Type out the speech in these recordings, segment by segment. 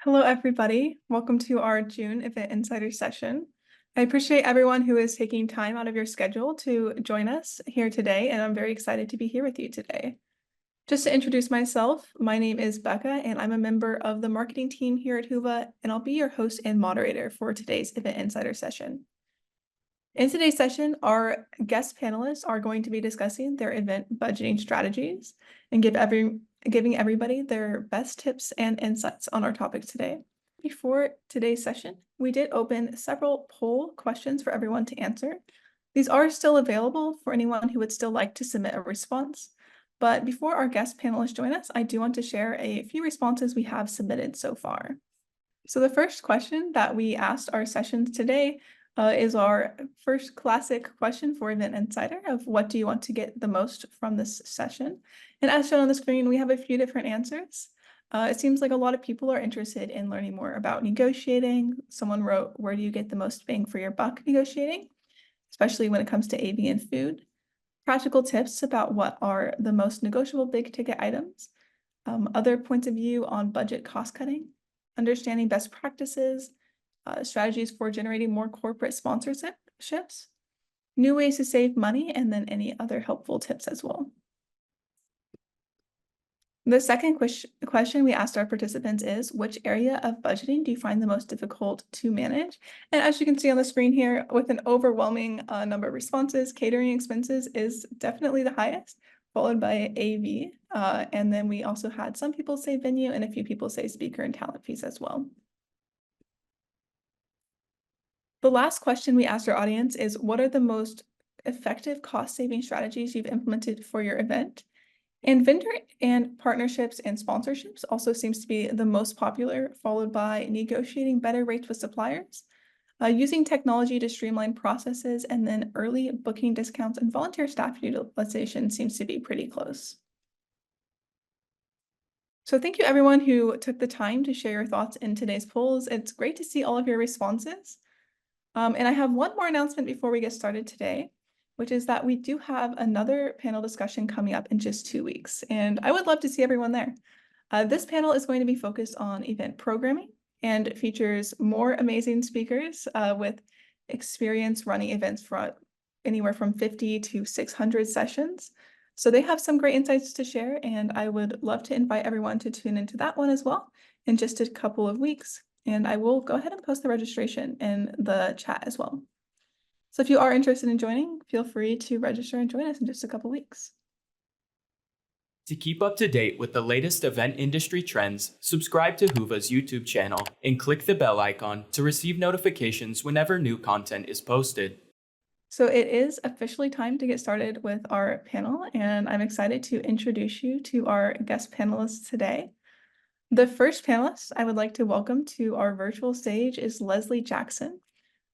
Hello, everybody. Welcome to our June Event Insider session. I appreciate everyone who is taking time out of your schedule to join us here today, and I'm very excited to be here with you today. Just to introduce myself, my name is Becca, and I'm a member of the marketing team here at Whova, and I'll be your host and moderator for today's Event Insider session. In today's session, our guest panelists are going to be discussing their event budgeting strategies and giving everybody their best tips and insights on our topic today. Before today's session, we did open several poll questions for everyone to answer. These are still available for anyone who would still like to submit a response. But before our guest panelists join us, I do want to share a few responses we have submitted so far. So the first question that we asked our sessions today is our first classic question for Event Insider of what do you want to get the most from this session? And as shown on the screen, we have a few different answers. It seems like a lot of people are interested in learning more about negotiating. Someone wrote, where do you get the most bang for your buck negotiating, especially when it comes to AV and food? Practical tips about what are the most negotiable big ticket items. Other points of view on budget cost cutting, understanding best practices, strategies for generating more corporate sponsorships, new ways to save money, and then any other helpful tips as well. The second question we asked our participants is, which area of budgeting do you find the most difficult to manage? And as you can see on the screen here, with an overwhelming number of responses, catering expenses is definitely the highest, followed by AV. And then we also had some people say venue and a few people say speaker and talent fees as well. The last question we asked our audience is, what are the most effective cost-saving strategies you've implemented for your event? And vendor and partnerships and sponsorships also seems to be the most popular, followed by negotiating better rates with suppliers, using technology to streamline processes, and then early booking discounts and volunteer staff utilization seems to be pretty close. So thank you everyone who took the time to share your thoughts in today's polls. It's great to see all of your responses. And I have one more announcement before we get started today, which is that we do have another panel discussion coming up in just 2 weeks, and I would love to see everyone there. This panel is going to be focused on event programming and features more amazing speakers with experience running events for anywhere from 50 to 600 sessions. So they have some great insights to share, and I would love to invite everyone to tune into that one as well in just a couple of weeks. And I will go ahead and post the registration in the chat as well. So if you are interested in joining, feel free to register and join us in just a couple weeks. To keep up to date with the latest event industry trends, subscribe to Whova's YouTube channel and click the bell icon to receive notifications whenever new content is posted. So it is officially time to get started with our panel, and I'm excited to introduce you to our guest panelists today. The first panelist I would like to welcome to our virtual stage is Leslie Jackson.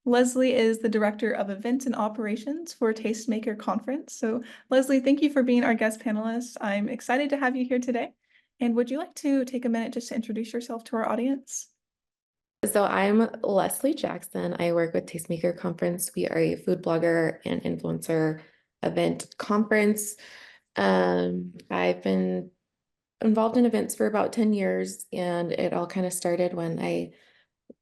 Leslie is the Director of Events and Operations for Tastemaker Conference. So Leslie, thank you for being our guest panelist. I'm excited to have you here today. And would you like to take a minute just to introduce yourself to our audience? So I'm Leslie Jackson. I work with Tastemaker Conference. We are a food blogger and influencer event conference. I've been involved in events for about 10 years, and it all kind of started when I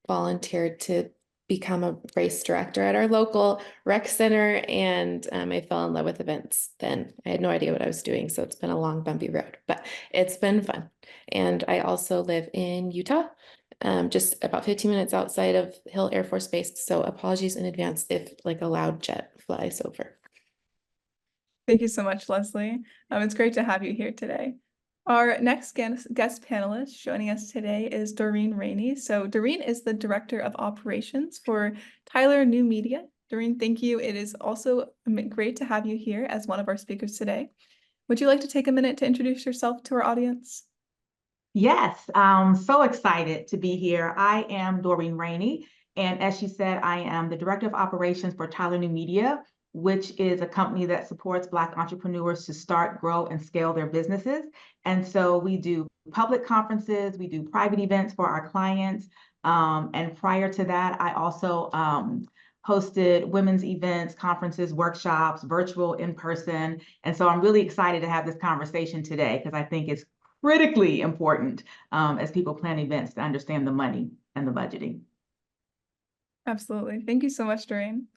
volunteered to become a race director at our local rec center, and I fell in love with events then. I had no idea what I was doing, so it's been a long, bumpy road, but it's been fun. And I also live in Utah, just about 15 minutes outside of Hill Air Force Base, so apologies in advance if like a loud jet flies over. Thank you so much, Leslie. It's great to have you here today. Our next guest panelist joining us today is Doreen Rainey. So Doreen is the Director of Operations for Tyler New Media. Doreen, thank you. It is also great to have you here as one of our speakers today. Would you like to take a minute to introduce yourself to our audience? Yes, I'm so excited to be here. I am Doreen Rainey, and as she said, I am the Director of Operations for Tyler New Media, which is a company that supports Black entrepreneurs to start, grow, and scale their businesses. And so we do public conferences, we do private events for our clients. And prior to that, I also hosted women's events, conferences, workshops, virtual, in person. And so I'm really excited to have this conversation today because I think it's critically important as people plan events to understand the money and the budgeting. Absolutely. Thank you so much, Doreen.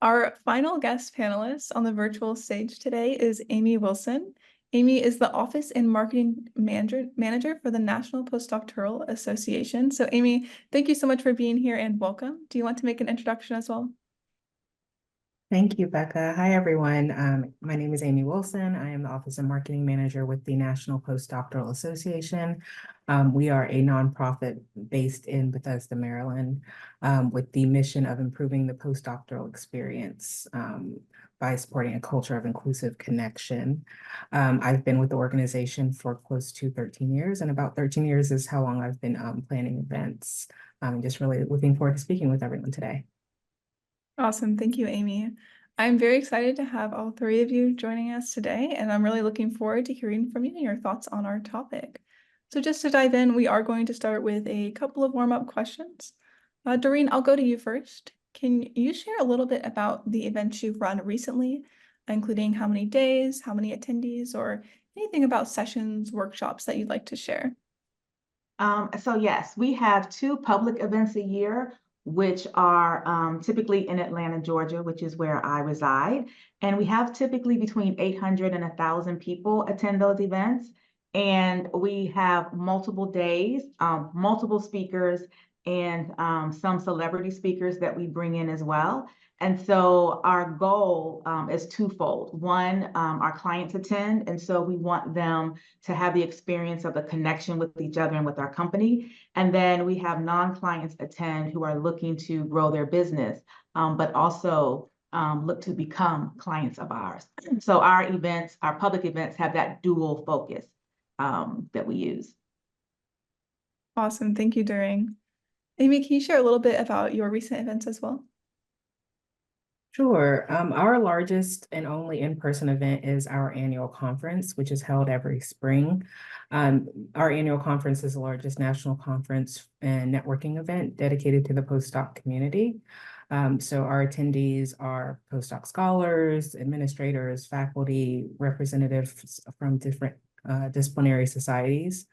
Our final guest panelist on the virtual stage today is Amy Wilson. Amy is the Office and Marketing Manager for the National Postdoctoral Association. So Amy, thank you so much for being here and welcome. Do you want to make an introduction as well? Thank you, Becca. Hi, everyone. My name is Amy Wilson. I am the Office and Marketing Manager with the National Postdoctoral Association. We are a nonprofit based in Bethesda, Maryland, with the mission of improving the postdoctoral experience by supporting a culture of inclusive connection. I've been with the organization for close to 13 years, and about 13 years is how long I've been planning events. I'm just really looking forward to speaking with everyone today. Awesome. Thank you, Amy. I'm very excited to have all three of you joining us today, and I'm really looking forward to hearing from you and your thoughts on our topic. So just to dive in, we are going to start with a couple of warm-up questions. Doreen, I'll go to you first. Can you share a little bit about the events you've run recently, including how many days, how many attendees, or anything about sessions, workshops that you'd like to share? So yes, we have 2 public events a year, which are typically in Atlanta, Georgia, which is where I reside. And we have typically between 800 and 1,000 people attend those events. And we have multiple days, multiple speakers, and some celebrity speakers that we bring in as well. And so our goal is twofold. One, our clients attend, and so we want them to have the experience of the connection with each other and with our company. And then we have non-clients attend who are looking to grow their business, but also look to become clients of ours. So our events, our public events, have that dual focus that we use. Awesome. Thank you, Doreen. Amy, can you share a little bit about your recent events as well? Sure. Our largest and only in-person event is our annual conference, which is held every spring. Our annual conference is the largest national conference and networking event dedicated to the postdoc community. So our attendees are postdoc scholars, administrators, faculty, representatives from different disciplinary societies.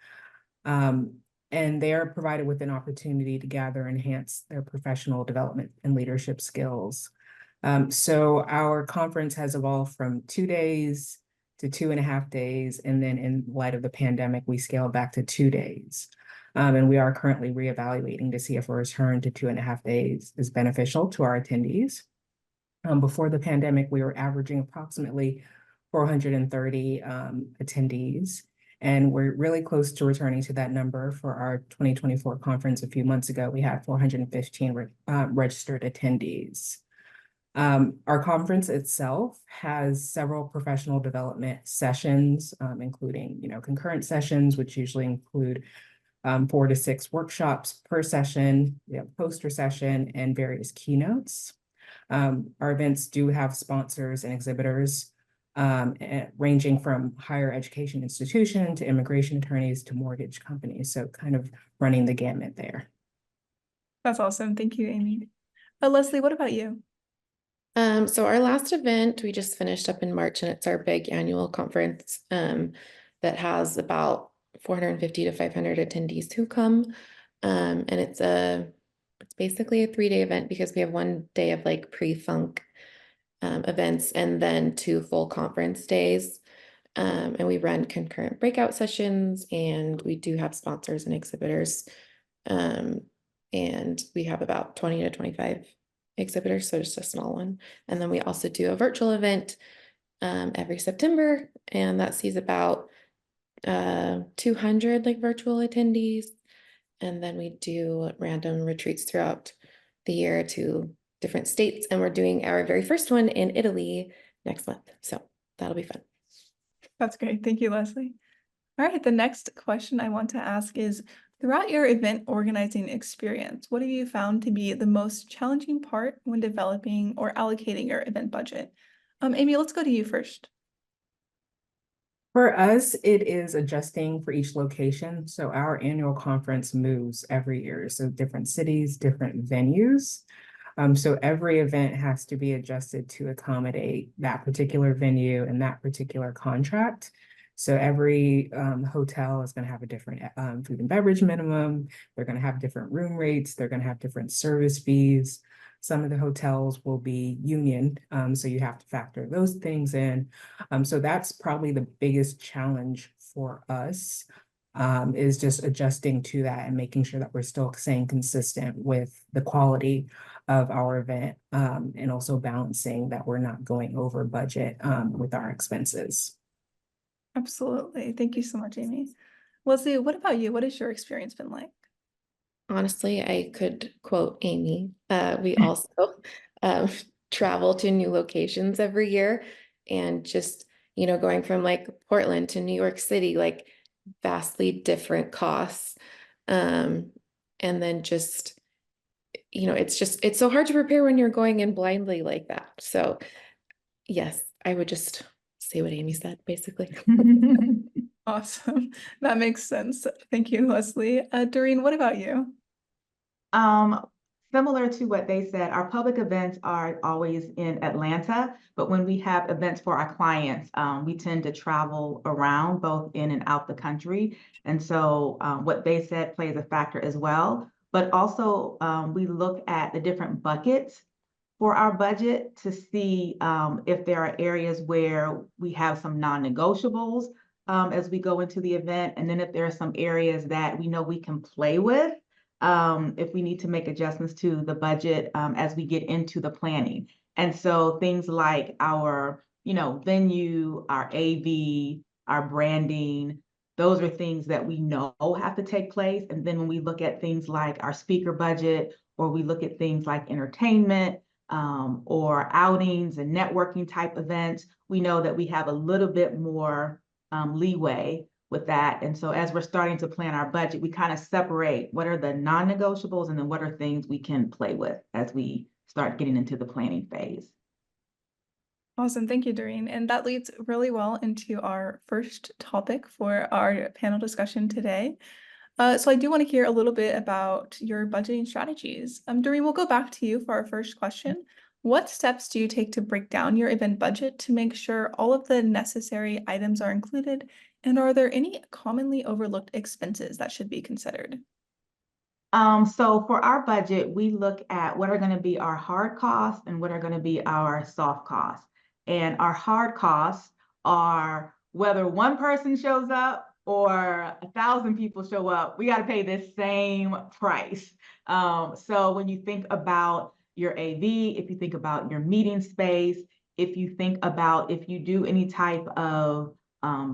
And they are provided with an opportunity to gather and enhance their professional development and leadership skills. So our conference has evolved from 2 days to 2.5 days. And then in light of the pandemic, we scaled back to 2 days. And we are currently reevaluating to see if a return to 2.5 days is beneficial to our attendees. Before the pandemic, we were averaging approximately 430 attendees. And we're really close to returning to that number for our 2024 conference. A few months ago, we had 415 registered attendees. Our conference itself has several professional development sessions, including, concurrent sessions, which usually include 4 to 6 workshops per session, poster session, and various keynotes. Our events do have sponsors and exhibitors, ranging from higher education institution to immigration attorneys to mortgage companies. So kind of running the gamut there. That's awesome. Thank you, Amy. Leslie, what about you? So our last event, we just finished up in March, and it's our big annual conference that has about 450 to 500 attendees who come. And it's basically a 3-day event because we have 1 day of like pre-funk events and then 2 full conference days. And we run concurrent breakout sessions, and we do have sponsors and exhibitors. And we have about 20 to 25 exhibitors, so just a small one. And then we also do a virtual event every September, and that sees about 200 like virtual attendees. And then we do random retreats throughout the year to different states, and we're doing our very first one in Italy next month, so that'll be fun. That's great. Thank you, Leslie. All right, the next question I want to ask is, throughout your event organizing experience, what have you found to be the most challenging part when developing or allocating your event budget? Amy, let's go to you first. For us, it is adjusting for each location. So our annual conference moves every year. So different cities, different venues. So every event has to be adjusted to accommodate that particular venue and that particular contract. So every hotel is going to have a different food and beverage minimum. They're going to have different room rates. They're going to have different service fees. Some of the hotels will be union, so you have to factor those things in. So that's probably the biggest challenge for us, is just adjusting to that and making sure that we're still staying consistent with the quality of our event, and also balancing that we're not going over budget with our expenses. Absolutely. Thank you so much, Amy. Leslie, what about you? What has your experience been like? Honestly, I could quote Amy. We also um, travel to new locations every year, and just, going from like Portland to New York City, like vastly different costs. And then just, it's so hard to prepare when you're going in blindly like that. So yes, I would just say what Amy said, basically. Awesome. That makes sense. Thank you, Leslie. Doreen, what about you? Similar to what they said, our public events are always in Atlanta, but when we have events for our clients, we tend to travel around both in and out the country. And so what they said plays a factor as well. But also we look at the different buckets for our budget to see if there are areas where we have some non-negotiables as we go into the event. And then if there are some areas that we know we can play with, if we need to make adjustments to the budget as we get into the planning. And so things like our, venue, our AV, our branding, those are things that we know have to take place. And then when we look at things like our speaker budget, or we look at things like entertainment, or outings and networking type events, we know that we have a little bit more leeway with that. And so as we're starting to plan our budget, we kind of separate what are the non-negotiables and then what are things we can play with as we start getting into the planning phase. Awesome. Thank you, Doreen. And that leads really well into our first topic for our panel discussion today. So I do want to hear a little bit about your budgeting strategies. Doreen, we'll go back to you for our first question. What steps do you take to break down your event budget to make sure all of the necessary items are included? And are there any commonly overlooked expenses that should be considered? So for our budget, we look at what are going to be our hard costs and what are going to be our soft costs. And our hard costs are whether one person shows up or 1,000 people show up, we got to pay this same price. So when you think about your AV, if you think about your meeting space, if you think about if you do any type of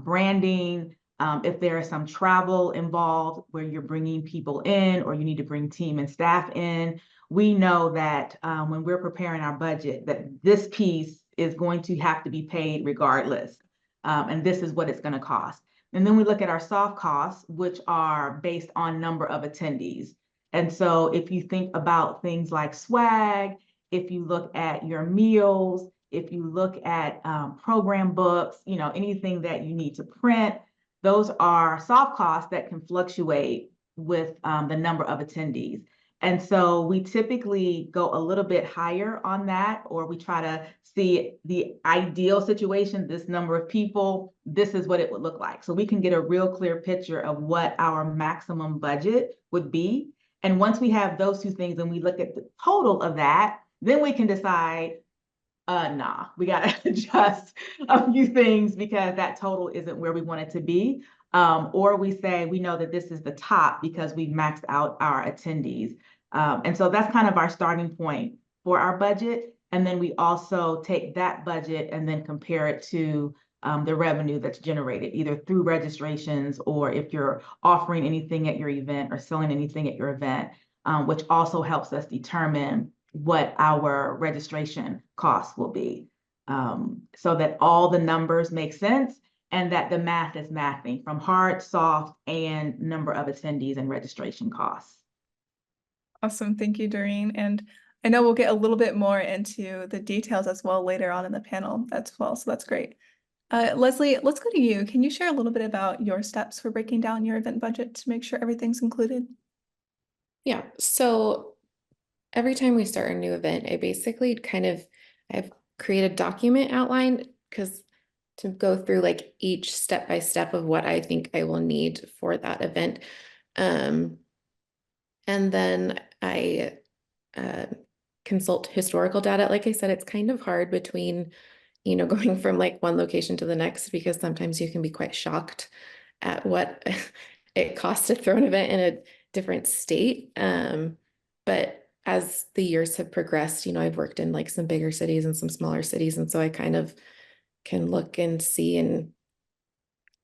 branding, if there is some travel involved where you're bringing people in or you need to bring team and staff in, we know that when we're preparing our budget, that this piece is going to have to be paid regardless. And this is what it's going to cost. And then we look at our soft costs, which are based on number of attendees. And so if you think about things like swag, if you look at your meals, if you look at program books, anything that you need to print, those are soft costs that can fluctuate with the number of attendees. And so we typically go a little bit higher on that, or we try to see the ideal situation, this number of people, this is what it would look like. So we can get a real clear picture of what our maximum budget would be. And once we have those two things and we look at the total of that, then we can decide, nah, we got to adjust a few things because that total isn't where we want it to be. Or we say, we know that this is the top because we've maxed out our attendees. And so that's kind of our starting point for our budget. And then we also take that budget and then compare it to the revenue that's generated either through registrations or if you're offering anything at your event or selling anything at your event, which also helps us determine what our registration costs will be, so that all the numbers make sense and that the math is mathing from hard, soft, and number of attendees and registration costs. Awesome. Thank you, Doreen. And I know we'll get a little bit more into the details as well later on in the panel as well. So that's great. Leslie, let's go to you. Can you share a little bit about your steps for breaking down your event budget to make sure everything's included? Yeah, so every time we start a new event, I basically I've created a document outline because to go through like each step by step of what I think I will need for that event. And then I consult historical data. Like I said, it's kind of hard between, going from like one location to the next, because sometimes you can be quite shocked at what it costs to throw an event in a different state. But as the years have progressed, I've worked in like some bigger cities and some smaller cities. And so I kind of can look and see and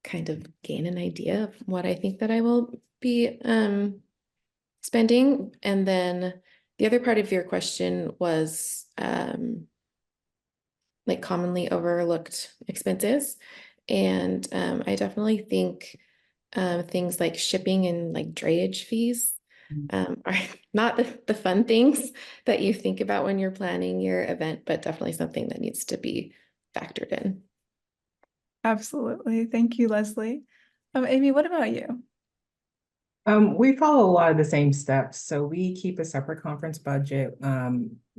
kind of gain an idea of what I think that I will be spending. And then the other part of your question was like commonly overlooked expenses. And I definitely think things like shipping and like drayage fees are not the fun things that you think about when you're planning your event, but definitely something that needs to be factored in. Absolutely. Thank you, Leslie. Amy, what about you? We follow a lot of the same steps. So we keep a separate conference budget.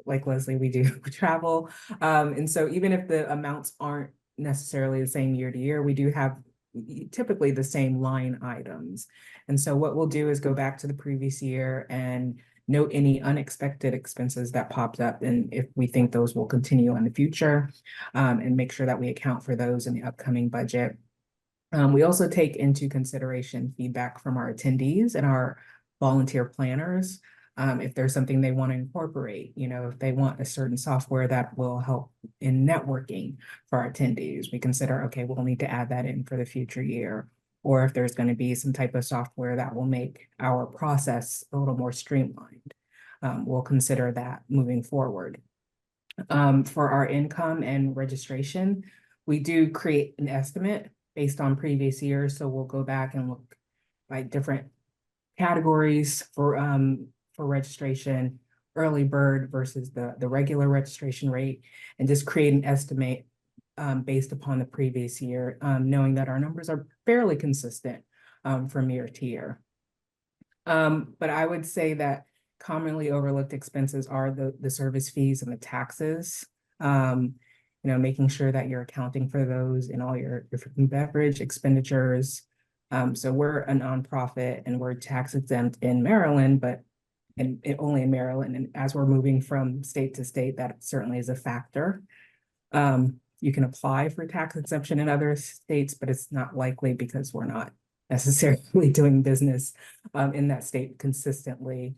Like Leslie, we do travel. And so even if the amounts aren't necessarily the same year to year, we do have typically the same line items. And so what we'll do is go back to the previous year and note any unexpected expenses that popped up, and if we think those will continue in the future, and make sure that we account for those in the upcoming budget. We also take into consideration feedback from our attendees and our volunteer planners. If there's something they want to incorporate, if they want a certain software that will help in networking for our attendees, we consider, okay, we'll need to add that in for the future year. Or if there's going to be some type of software that will make our process a little more streamlined, we'll consider that moving forward. For our income and registration, we do create an estimate based on previous years. So we'll go back and look at different categories for registration, early bird versus the regular registration rate, and just create an estimate based upon the previous year, knowing that our numbers are fairly consistent from year to year. But I would say that commonly overlooked expenses are the service fees and the taxes. Making sure that you're accounting for those in all your food and beverage expenditures. So we're a nonprofit and we're tax exempt in Maryland, but only in Maryland. And as we're moving from state to state, that certainly is a factor. You can apply for tax exemption in other states, but it's not likely because we're not necessarily doing business in that state consistently.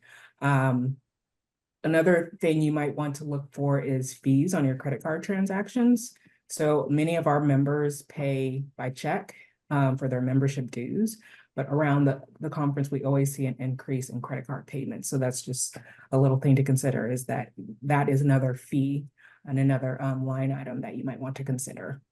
Another thing you might want to look for is fees on your credit card transactions. So many of our members pay by check for their membership dues, but around the conference, we always see an increase in credit card payments. So that's just a little thing to consider, is that is another fee and another line item that you might want to consider.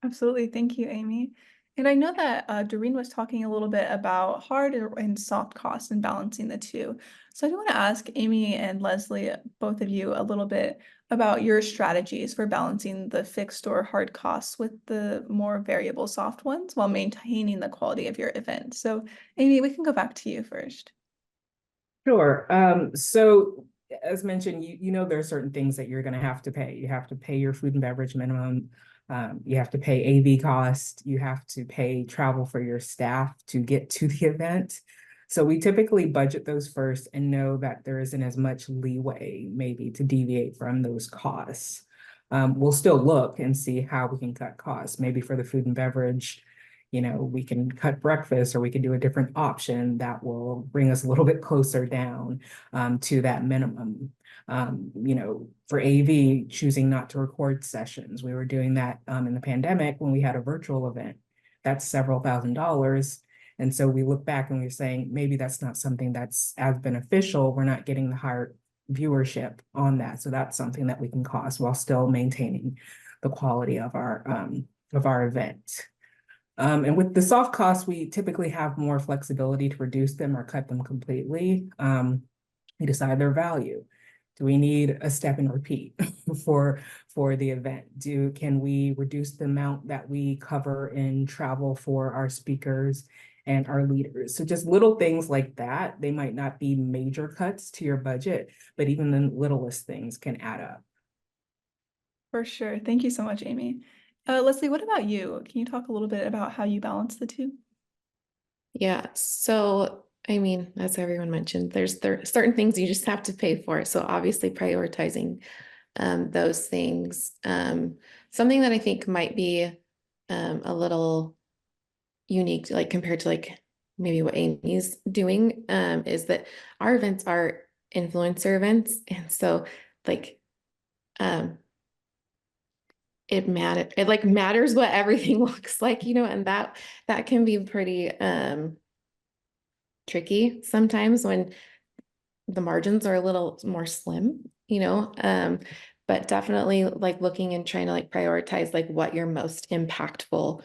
Absolutely. Thank you, Amy. And I know that Doreen was talking a little bit about hard and soft costs and balancing the two. So I do want to ask Amy and Leslie, both of you, a little bit about your strategies for balancing the fixed or hard costs with the more variable soft ones while maintaining the quality of your event. So Amy, we can go back to you first. Sure. So as mentioned, there are certain things that you're going to have to pay. You have to pay your food and beverage minimum. You have to pay AV cost. You have to pay travel for your staff to get to the event. So we typically budget those first and know that there isn't as much leeway maybe to deviate from those costs. We'll still look and see how we can cut costs. Maybe for the food and beverage, we can cut breakfast, or we can do a different option that will bring us a little bit closer down to that minimum. For AV, choosing not to record sessions. We were doing that in the pandemic when we had a virtual event. That's several $1,000s. And so we look back and we're saying, maybe that's not something that's as beneficial. We're not getting the higher viewership on that. So that's something that we can cost while still maintaining the quality of our event. And with the soft costs, we typically have more flexibility to reduce them or cut them completely. We decide their value. Do we need a step and repeat for the event? Can we reduce the amount that we cover in travel for our speakers and our leaders? So just little things like that. They might not be major cuts to your budget, but even the littlest things can add up. For sure. Thank you so much, Amy. Leslie, what about you? Can you talk a little bit about how you balance the two? Yeah, so I mean, as everyone mentioned, there certain things you just have to pay for. So obviously prioritizing those things. Something that I think might be a little unique, like compared to like maybe what Amy's doing, is that our events are influencer events. And so like um it like matters what everything looks like, and that can be pretty tricky sometimes when the margins are a little more slim, but definitely like looking and trying to like prioritize like what your most impactful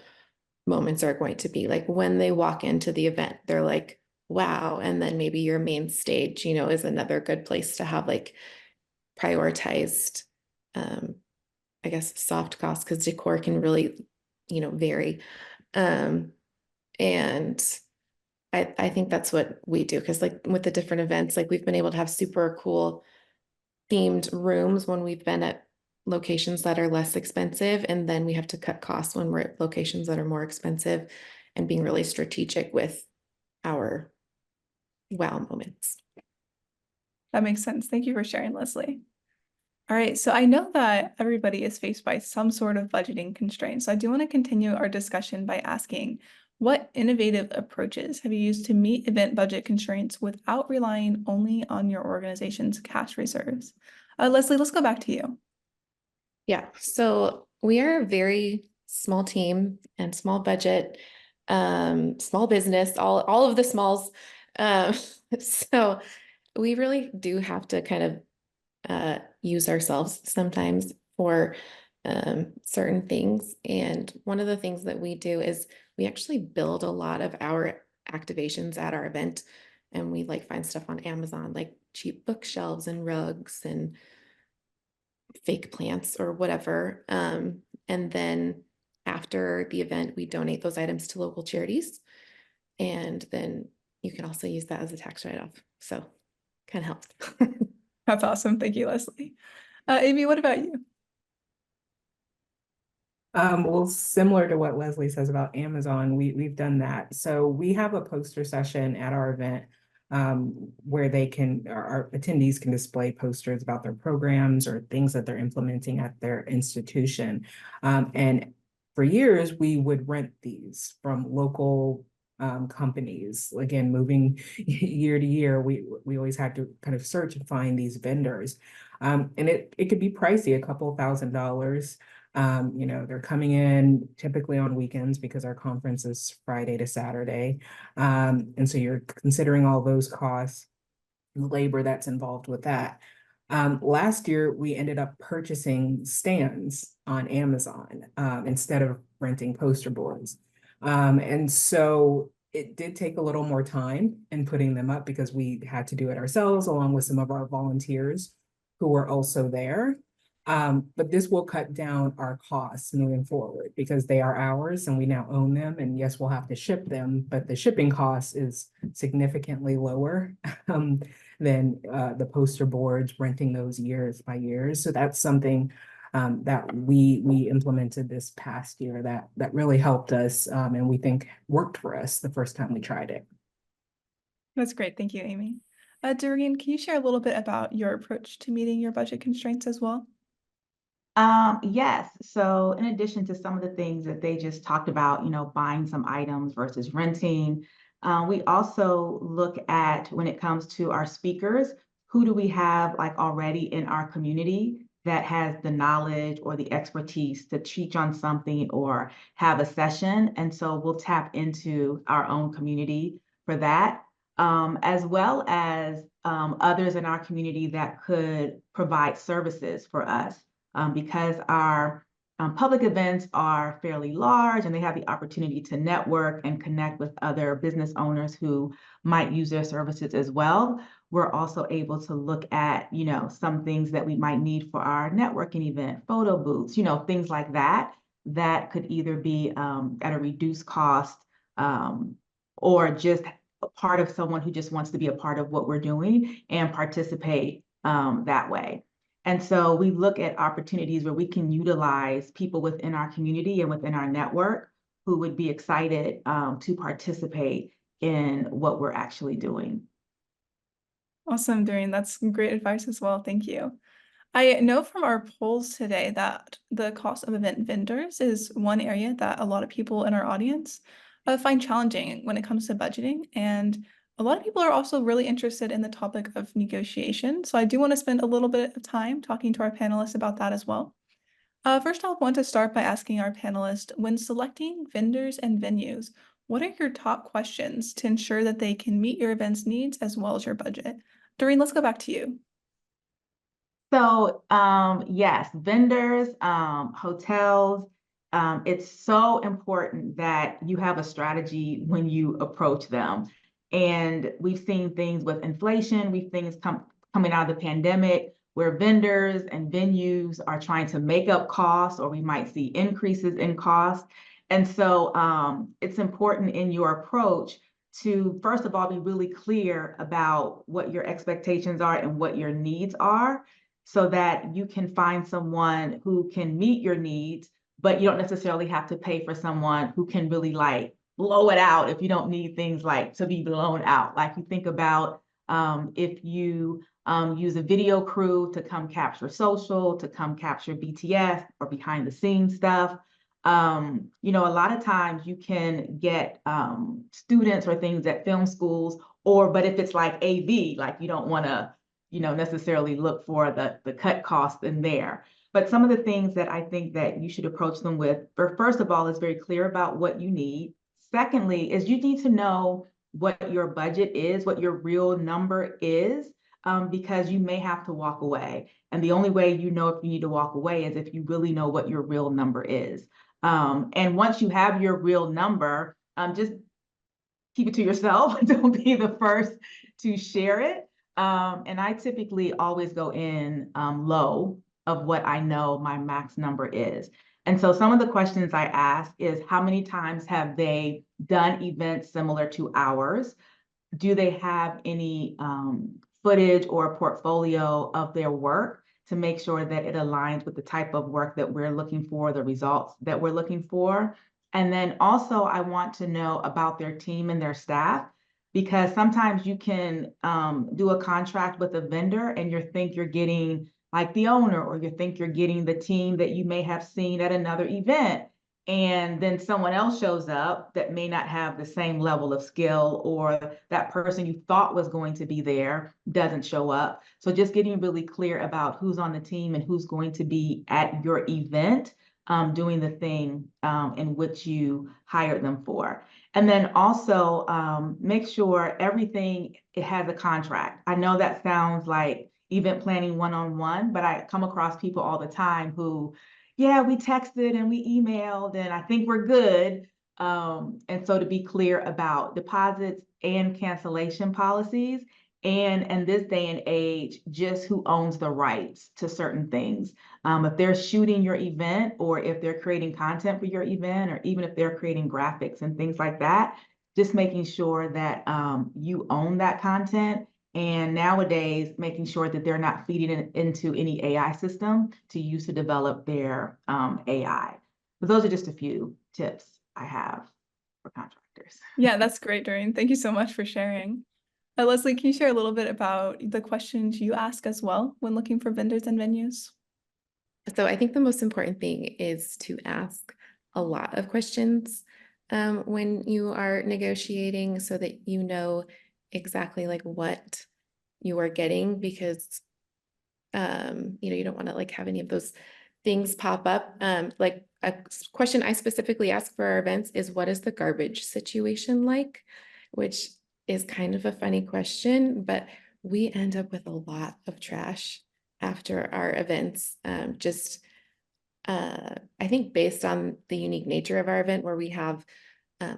moments are going to be. Like when they walk into the event, they're like, wow. And then maybe your main stage, is another good place to have like prioritized, I guess, soft costs, because decor can really, vary. Um, and I think that's what we do, because like with the different events, like we've been able to have super cool themed rooms when we've been at locations that are less expensive, and then we have to cut costs when we're at locations that are more expensive, and being really strategic with our wow moments. That makes sense. Thank you for sharing, Leslie. All right, so I know that everybody is faced by some sort of budgeting constraints. So I do want to continue our discussion by asking, what innovative approaches have you used to meet event budget constraints without relying only on your organization's cash reserves? Leslie, let's go back to you. Yeah, so we are a very small team and small budget, small business, all of the smalls. Um, so we really do have to kind of use ourselves sometimes for certain things. And one of the things that we do is we actually build a lot of our activations at our event, and we like find stuff on Amazon, like cheap bookshelves and rugs and fake plants or whatever. And then after the event, we donate those items to local charities. And then you can also use that as a tax write-off. So kind of helps. That's awesome. Thank you, Leslie. Amy, what about you? Well, similar to what Leslie says about Amazon, we've done that. So we have a poster session at our event where our attendees can display posters about their programs or things that they're implementing at their institution. And for years, we would rent these from local companies. Again, moving year to year, we always had to kind of search and find these vendors. And it could be pricey, a couple $1,000s. They're coming in typically on weekends because our conference is Friday to Saturday. And so you're considering all those costs, the labor that's involved with that. Last year, we ended up purchasing stands on Amazon instead of renting poster boards. And so it did take a little more time in putting them up because we had to do it ourselves along with some of our volunteers who were also there. But this will cut down our costs moving forward because they are ours and we now own them. And yes, we'll have to ship them, but the shipping cost is significantly lower than the poster boards, renting those years by years. So that's something that we implemented this past year that really helped us and we think worked for us the first time we tried it. That's great. Thank you, Amy. Doreen, can you share a little bit about your approach to meeting your budget constraints as well? Yes. So in addition to some of the things that they just talked about, buying some items versus renting, we also look at, when it comes to our speakers, who do we have like already in our community that has the knowledge or the expertise to teach on something or have a session. And so we'll tap into our own community for that, as well as others in our community that could provide services for us. Because our public events are fairly large and they have the opportunity to network and connect with other business owners who might use their services as well. We're also able to look at, some things that we might need for our networking event, photo booths, things like that, that could either be at a reduced cost or just a part of someone who just wants to be a part of what we're doing and participate that way. And so we look at opportunities where we can utilize people within our community and within our network who would be excited to participate in what we're actually doing. Awesome, Doreen. That's some great advice as well. Thank you. I know from our polls today that the cost of event vendors is one area that a lot of people in our audience find challenging when it comes to budgeting. And a lot of people are also really interested in the topic of negotiation. So I do want to spend a little bit of time talking to our panelists about that as well. First off, I want to start by asking our panelists, when selecting vendors and venues, what are your top questions to ensure that they can meet your event's needs as well as your budget? Doreen, let's go back to you. So yes, vendors, hotels, it's so important that you have a strategy when you approach them. And we've seen things with inflation, we've things coming out of the pandemic where vendors and venues are trying to make up costs, or we might see increases in costs. And so it's important in your approach to, first of all, be really clear about what your expectations are and what your needs are, so that you can find someone who can meet your needs, but you don't necessarily have to pay for someone who can really like blow it out if you don't need things like to be blown out. Like you think about if you use a video crew to come capture social, to come capture BTS or behind the scenes stuff. You know, a lot of times you can get students or things at film schools, but if it's like AV, like you don't want to, you know, necessarily look for the cut cost in there. But some of the things that I think that you should approach them with, first of all, is very clear about what you need. Secondly, is you need to know what your budget is, what your real number is, because you may have to walk away. And the only way you know if you need to walk away is if you really know what your real number is. And once you have your real number, just keep it to yourself. Don't be the first to share it. And I typically always go in low of what I know my max number is. And so some of the questions I ask is, how many times have they done events similar to ours? Do they have any footage or portfolio of their work to make sure that it aligns with the type of work that we're looking for, the results that we're looking for? And then also I want to know about their team and their staff, because sometimes you can do a contract with a vendor and you think you're getting like the owner, or you think you're getting the team that you may have seen at another event. And then someone else shows up that may not have the same level of skill, or that person you thought was going to be there doesn't show up. So just getting really clear about who's on the team and who's going to be at your event, doing the thing in which you hired them for. And then also make sure everything, it has a contract. I know that sounds like event planning one-on-one, but I come across people all the time who, yeah, we texted and we emailed and I think we're good. And so to be clear about deposits and cancellation policies, and in this day and age, just who owns the rights to certain things. If they're shooting your event, or if they're creating content for your event, or even if they're creating graphics and things like that, just making sure that you own that content. And nowadays, making sure that they're not feeding it into any AI system to use to develop their AI. But those are just a few tips I have for contractors. Yeah, that's great, Doreen. Thank you so much for sharing. Leslie, can you share a little bit about the questions you ask as well when looking for vendors and venues? So I think the most important thing is to ask a lot of questions when you are negotiating, so that you know exactly like what you are getting, because you know, you don't want to like have any of those things pop up. Like a question I specifically ask for our events is, what is the garbage situation like? Which is kind of a funny question, but we end up with a lot of trash after our events. I think based on the unique nature of our event, where we have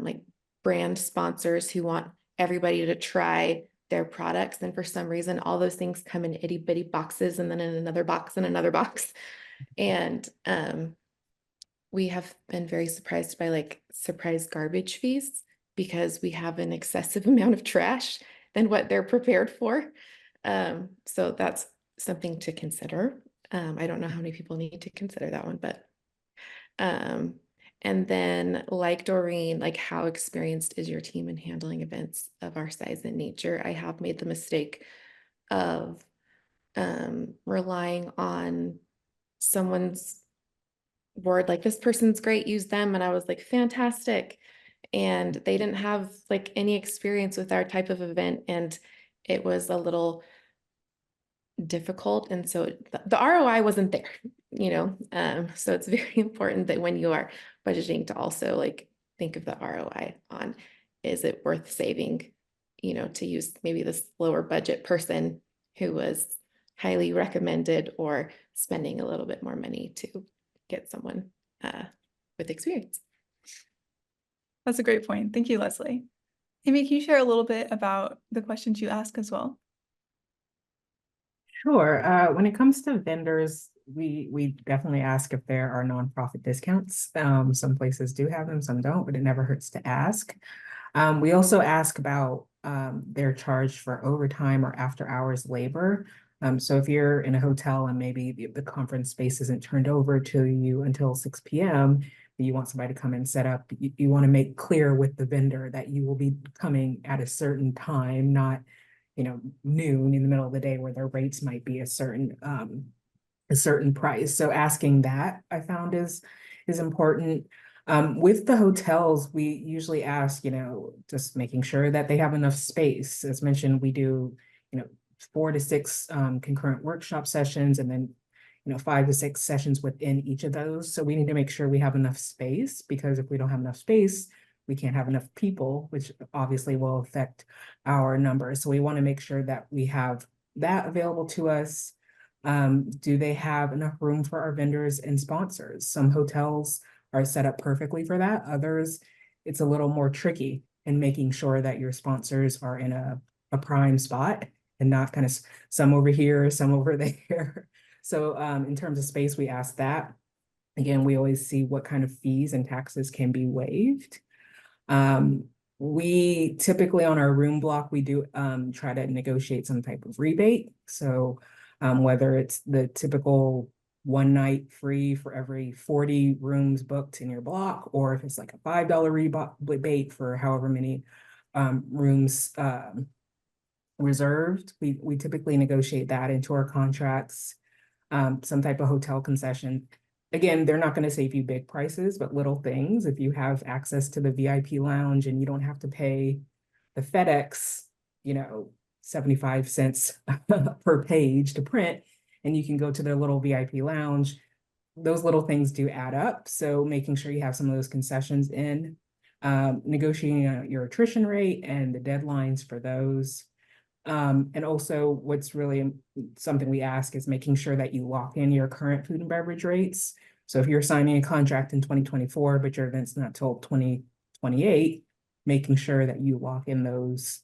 like brand sponsors who want everybody to try their products, and for some reason all those things come in itty bitty boxes, and then in another box and another box. And we have been very surprised by like surprise garbage fees, because we have an excessive amount of trash than what they're prepared for. So that's something to consider. I don't know how many people need to consider that one, but and then like Doreen, like how experienced is your team in handling events of our size and nature? I have made the mistake of relying on someone's word, like this person's great, use them. And I was like, fantastic. And they didn't have like any experience with our type of event. And it was a little difficult. And so the ROI wasn't there, you know? So it's very important that when you are budgeting to also like think of the ROI on, is it worth saving, you know, to use maybe this lower budget person who was highly recommended, or spending a little bit more money to get someone with experience. That's a great point. Thank you, Leslie. Amy, can you share a little bit about the questions you ask as well? Sure. When it comes to vendors, we definitely ask if there are nonprofit discounts. Some places do have them, some don't, but it never hurts to ask. We also ask about their charge for overtime or after hours labor. So if you're in a hotel and maybe the conference space isn't turned over to you until 6 p.m., you want somebody to come and set up, you want to make clear with the vendor that you will be coming at a certain time, not, you know, noon in the middle of the day where their rates might be a certain price. So asking that, I found is important. With the hotels, we usually ask, you know, just making sure that they have enough space. As mentioned, we do, you know, 4 to 6 concurrent workshop sessions, and then, you know, 5 to 6 sessions within each of those. So we need to make sure we have enough space, because if we don't have enough space, we can't have enough people, which obviously will affect our numbers. So we want to make sure that we have that available to us. Do they have enough room for our vendors and sponsors? Some hotels are set up perfectly for that. Others, it's a little more tricky in making sure that your sponsors are in a prime spot and not kind of some over here, some over there. So in terms of space, we ask that. Again, we always see what kind of fees and taxes can be waived. We typically on our room block, we do try to negotiate some type of rebate. So whether it's the typical 1 night free for every 40 rooms booked in your block, or if it's like a $5 rebate for however many rooms reserved, we typically negotiate that into our contracts. Some type of hotel concession. Again, they're not going to save you big prices, but little things. If you have access to the VIP lounge and you don't have to pay the FedEx, you know, 75 cents per page to print, and you can go to their little VIP lounge, those little things do add up. So making sure you have some of those concessions in, negotiating your attrition rate and the deadlines for those. And also what's really something we ask is making sure that you lock in your current food and beverage rates. So if you're signing a contract in 2024, but your event's not till 2028, making sure that you lock in those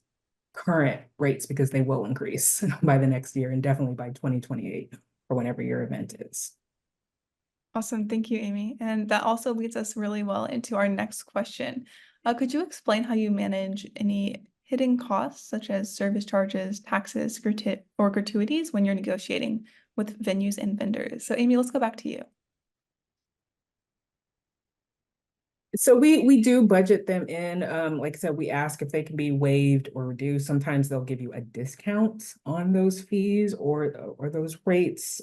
current rates, because they will increase by the next year, and definitely by 2028 or whenever your event is. Awesome. Thank you, Amy. And that also leads us really well into our next question. Could you explain how you manage any hidden costs, such as service charges, taxes, or gratuities when you're negotiating with venues and vendors? So Amy, let's go back to you. So we do budget them in. Like I said, we ask if they can be waived or reduced. Sometimes they'll give you a discount on those fees or those rates.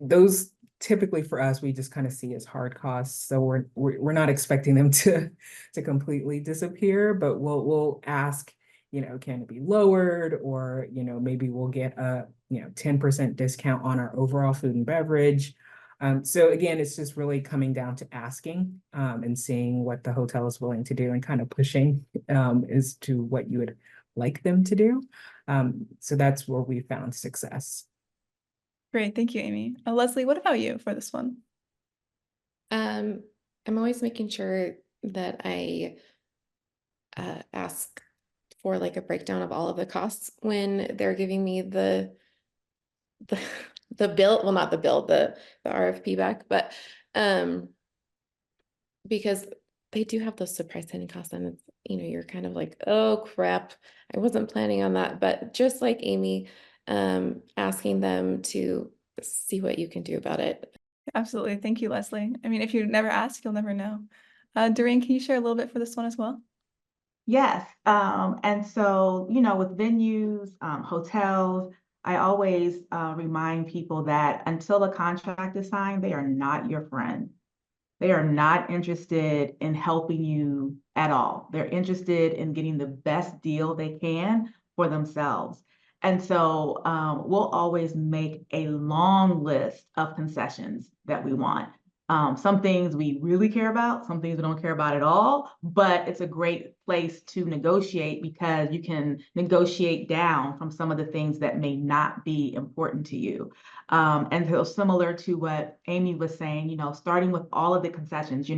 Those typically for us, we just kind of see as hard costs. So we're not expecting them to completely disappear, but we'll ask, you know, can it be lowered, or, you know, maybe we'll get a, you know, 10% discount on our overall food and beverage. So again, it's just really coming down to asking and seeing what the hotel is willing to do, and kind of pushing as to what you would like them to do. So that's where we found success. Great. Thank you, Amy. Leslie, what about you for this one? I'm always making sure that I ask for like a breakdown of all of the costs when they're giving me the bill, well, not the bill, the RFP back, but because they do have those surprise hidden costs, and it's, you know, you're kind of like, oh crap, I wasn't planning on that. But just like Amy, asking them to see what you can do about it. Absolutely. Thank you, Leslie. I mean, if you never ask, you'll never know. Doreen, can you share a little bit for this one as well? Yes, and so, with venues, hotels, I always remind people that until the contract is signed, they are not your friend. They are not interested in helping you at all. They're interested in getting the best deal they can for themselves. And so we'll always make a long list of concessions that we want. Some things we really care about, some things we don't care about at all, but it's a great place to negotiate because you can negotiate down from some of the things that may not be important to you. And so similar to what Amy was saying, starting with all of the concessions,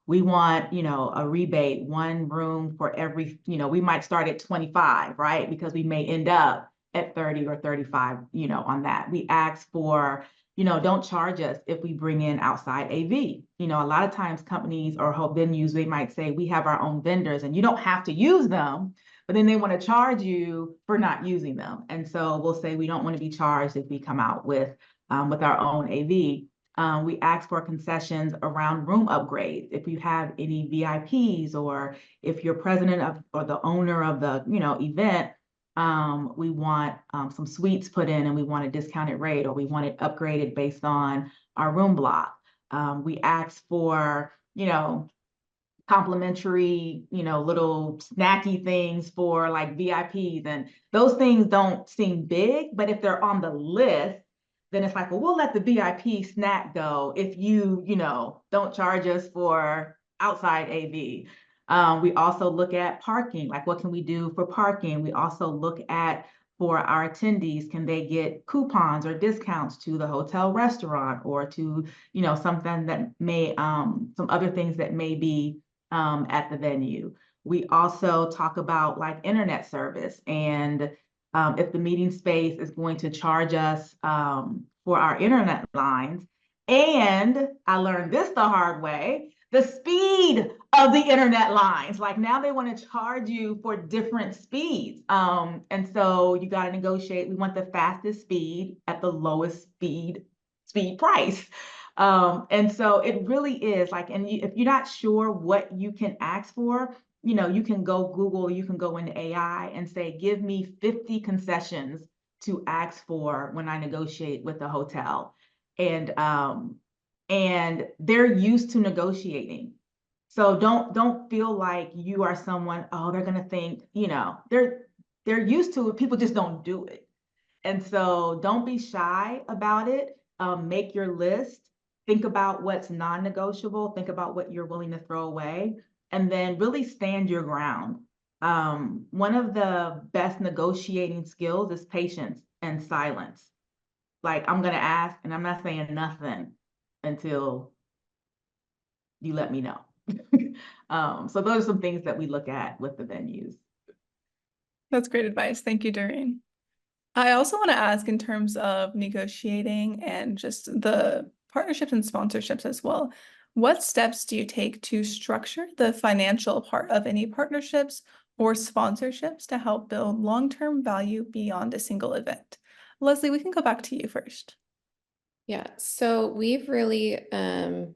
we want, a rebate, one room for every, we might start at 25, right? Because we may end up at 30 or 35, on that. We ask for, don't charge us if we bring in outside AV. A lot of times companies or whole venues, they might say, we have our own vendors and you don't have to use them, but then they want to charge you for not using them. And so we'll say we don't want to be charged if we come out with our own AV. We ask for concessions around room upgrades. If you have any VIPs or if you're president of or the owner of the event, we want some suites put in and we want a discounted rate or we want it upgraded based on our room block. We ask for, complimentary, little snacky things for like VIPs. And those things don't seem big, but if they're on the list, then it's like, well, we'll let the VIP snack go if you, don't charge us for outside AV. We also look at parking, like what can we do for parking? We also look at for our attendees, can they get coupons or discounts to the hotel restaurant or to, something that may, some other things that may be at the venue. We also talk about like internet service and if the meeting space is going to charge us for our internet lines. And I learned this the hard way, the speed of the internet lines. Like now they want to charge you for different speeds. And so you got to negotiate. We want the fastest speed at the lowest speed price. And so it really is like, and if you're not sure what you can ask for, you can go Google, you can go into AI and say, give me 50 concessions to ask for when I negotiate with the hotel. And they're used to negotiating. So don't feel like you are someone, oh, they're gonna think, they're used to it, people just don't do it. And so don't be shy about it. Make your list. Think about what's non-negotiable. Think about what you're willing to throw away, and then really stand your ground. One of the best negotiating skills is patience and silence. Like I'm gonna ask, and I'm not saying nothing until you let me know. So those are some things that we look at with the venues. That's great advice. Thank you, Doreen. I also want to ask in terms of negotiating and just the partnerships and sponsorships as well. What steps do you take to structure the financial part of any partnerships or sponsorships to help build long-term value beyond a single event? Leslie, we can go back to you first. Yeah, so we've really been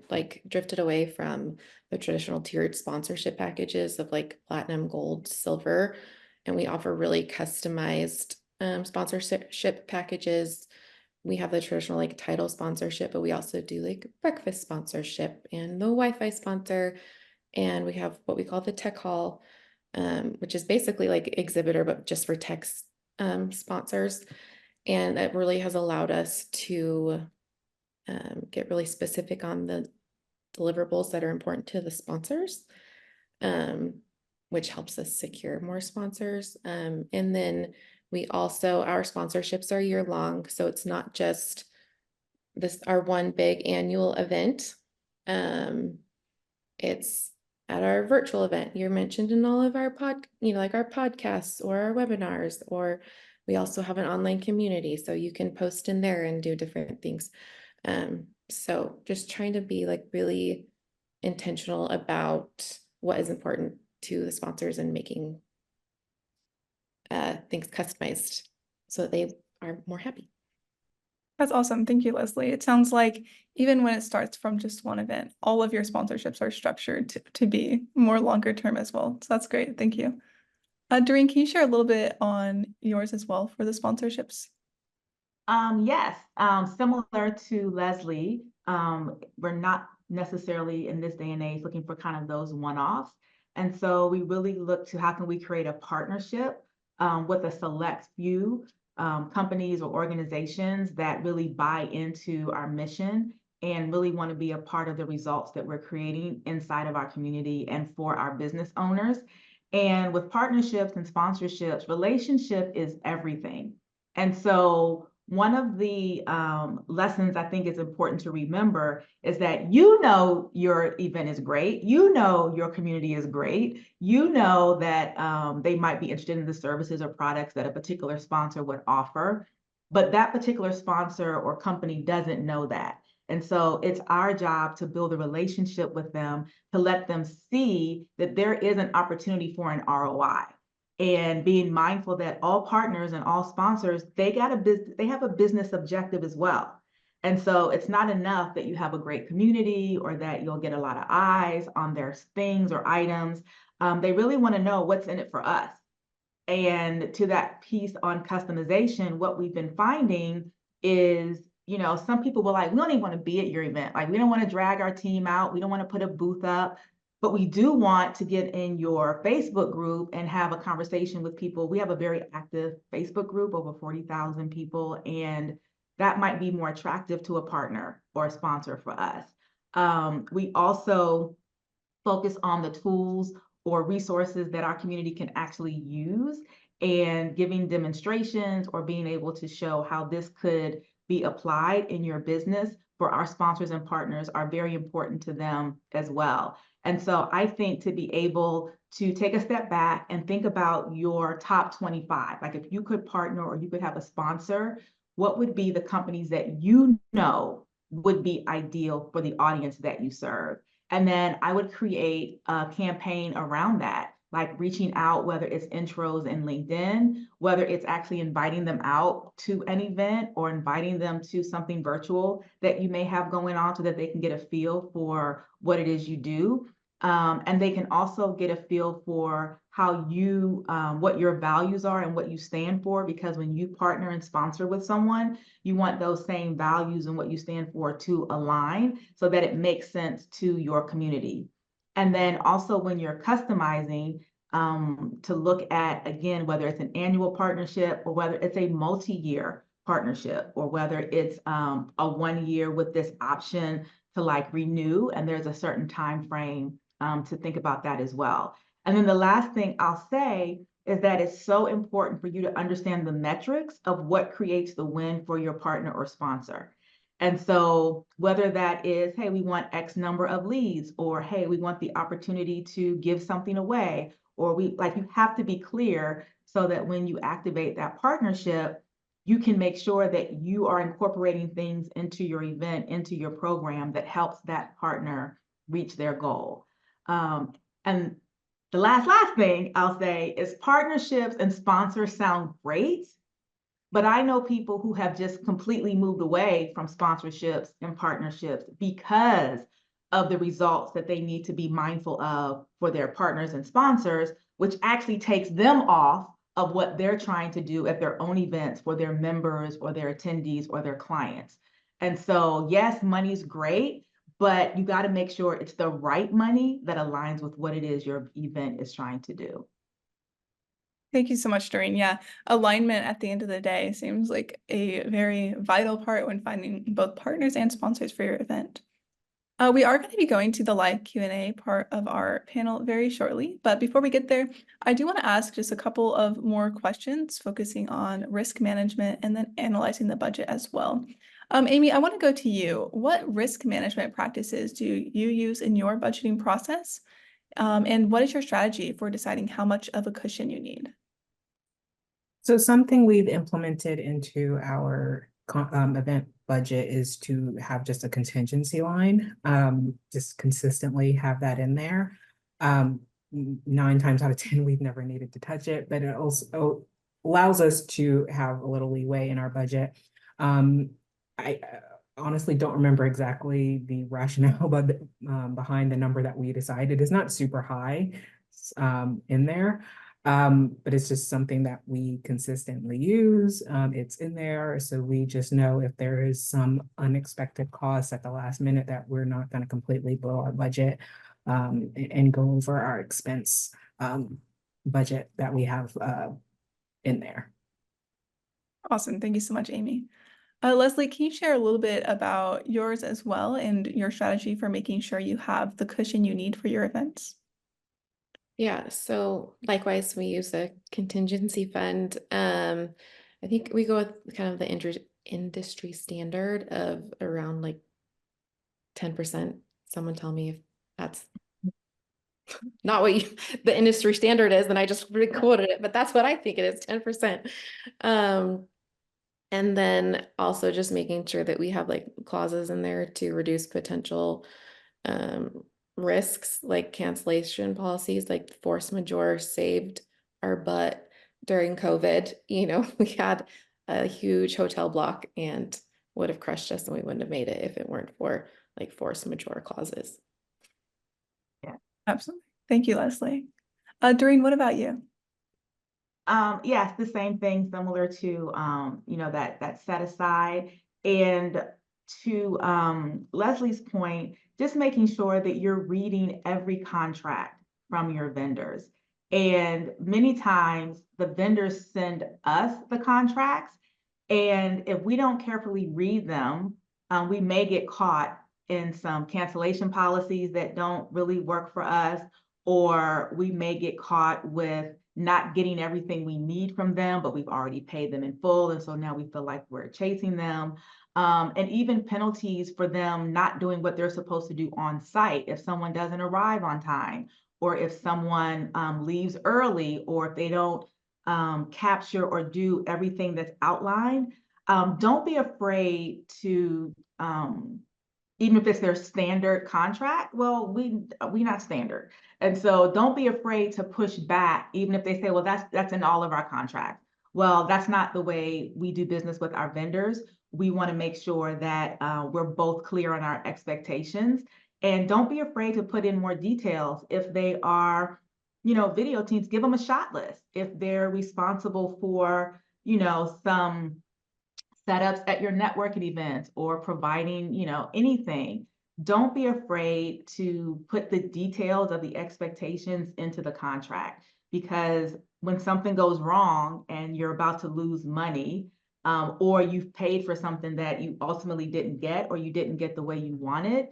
like drifted away from the traditional tiered sponsorship packages of like platinum, gold, silver, and we offer really customized sponsorship packages. We have the traditional like title sponsorship, but we also do like breakfast sponsorship and the Wi-Fi sponsor, and we have what we call the tech hall, which is basically like exhibitor, but just for tech sponsors. And it really has allowed us to get really specific on the deliverables that are important to the sponsors, which helps us secure more sponsors. And then we also, our sponsorships are year long. So it's not just our one big annual event. It's at our virtual event. You're mentioned in all of our like our podcasts or our webinars, or we also have an online community, so you can post in there and do different things. So just trying to be like really intentional about what is important to the sponsors and making things customized so that they are more happy. That's awesome. Thank you, Leslie. It sounds like even when it starts from just one event, all of your sponsorships are structured to be more longer term as well. So that's great. Thank you. Doreen, can you share a little bit on yours as well for the sponsorships? Yes, similar to Leslie, we're not necessarily in this day and age looking for kind of those one-offs. And so we really look to how can we create a partnership with a select few companies or organizations that really buy into our mission and really want to be a part of the results that we're creating inside of our community and for our business owners. And with partnerships and sponsorships, relationship is everything. And so one of the lessons I think is important to remember is that you know your event is great, you know your community is great, you know that they might be interested in the services or products that a particular sponsor would offer, but that particular sponsor or company doesn't know that. And so it's our job to build a relationship with them, to let them see that there is an opportunity for an ROI. And being mindful that all partners and all sponsors, they have a business objective as well. And so it's not enough that you have a great community or that you'll get a lot of eyes on their things or items. They really want to know what's in it for us. And to that piece on customization, what we've been finding is, some people were like, we don't even want to be at your event. Like, we don't want to drag our team out. We don't want to put a booth up. But we do want to get in your Facebook group and have a conversation with people. We have a very active Facebook group, over 40,000 people, and that might be more attractive to a partner or a sponsor for us. We also focus on the tools or resources that our community can actually use, and giving demonstrations or being able to show how this could be applied in your business for our sponsors and partners are very important to them as well. And so I think to be able to take a step back and think about your top 25, like if you could partner or you could have a sponsor, what would be the companies that you know would be ideal for the audience that you serve? And then I would create a campaign around that, like reaching out, whether it's intros in LinkedIn, whether it's actually inviting them out to an event or inviting them to something virtual that you may have going on so that they can get a feel for what it is you do. And they can also get a feel for how you, what your values are and what you stand for, because when you partner and sponsor with someone, you want those same values and what you stand for to align so that it makes sense to your community. And then also when you're customizing, to look at, again, whether it's an annual partnership or whether it's a multi-year partnership or whether it's a 1 year with this option to like renew, and there's a certain time frame to think about that as well. And then the last thing I'll say is that it's so important for you to understand the metrics of what creates the win for your partner or sponsor. And so whether that is, hey, we want X number of leads, or hey, we want the opportunity to give something away, or you have to be clear so that when you activate that partnership, you can make sure that you are incorporating things into your event, into your program that helps that partner reach their goal. And the last thing I'll say is partnerships and sponsors sound great, but I know people who have just completely moved away from sponsorships and partnerships because of the results that they need to be mindful of for their partners and sponsors, which actually takes them off of what they're trying to do at their own events for their members or their attendees or their clients. And so, yes, money's great, but you got to make sure it's the right money that aligns with what it is your event is trying to do. Thank you so much, Doreen. Yeah, alignment at the end of the day seems like a very vital part when finding both partners and sponsors for your event. We are going to be going to the live Q&A part of our panel very shortly, but before we get there, I do want to ask just a couple of more questions focusing on risk management and then analyzing the budget as well. Amy, I want to go to you. What risk management practices do you use in your budgeting process? And what is your strategy for deciding how much of a cushion you need? So something we've implemented into our event budget is to have just a contingency line, just consistently have that in there. 9 times out of 10, we've never needed to touch it, but it also allows us to have a little leeway in our budget. I honestly don't remember exactly the rationale but behind the number that we decided. It's not super high in there, but it's just something that we consistently use. It's in there, so we just know if there is some unexpected cost at the last minute that we're not going to completely blow our budget and go over our expense budget that we have in there. Awesome. Thank you so much, Amy. Leslie, can you share a little bit about yours as well and your strategy for making sure you have the cushion you need for your events? Yeah, so likewise, we use a contingency fund. I think we go with kind of the industry standard of around like 10%. Someone tell me if that's not what the industry standard is, and I just quoted it, but that's what I think it is, 10%. And then also just making sure that we have like clauses in there to reduce potential risks, like cancellation policies, like force majeure saved our butt during COVID. You know, we had a huge hotel block and would have crushed us and we wouldn't have made it if it weren't for like force majeure clauses. Yeah, absolutely. Thank you, Leslie. Doreen, what about you? Yes, the same thing, similar to you know, that set aside. And to Leslie's point, just making sure that you're reading every contract from your vendors. And many times the vendors send us the contracts, and if we don't carefully read them, we may get caught in some cancellation policies that don't really work for us, or we may get caught with not getting everything we need from them, but we've already paid them in full. And so now we feel like we're chasing them. And even penalties for them not doing what they're supposed to do on site. If someone doesn't arrive on time, or if someone leaves early, or if they don't capture or do everything that's outlined, don't be afraid to, even if it's their standard contract, well, we not standard. And so don't be afraid to push back, even if they say, well, that's in all of our contracts. Well, that's not the way we do business with our vendors. We want to make sure that we're both clear on our expectations. And don't be afraid to put in more details. If they are, you know, video teams, give them a shot list. If they're responsible for, you know, some setups at your networking events or providing, you know, anything, don't be afraid to put the details of the expectations into the contract, because when something goes wrong and you're about to lose money, or you've paid for something that you ultimately didn't get, or you didn't get the way you wanted,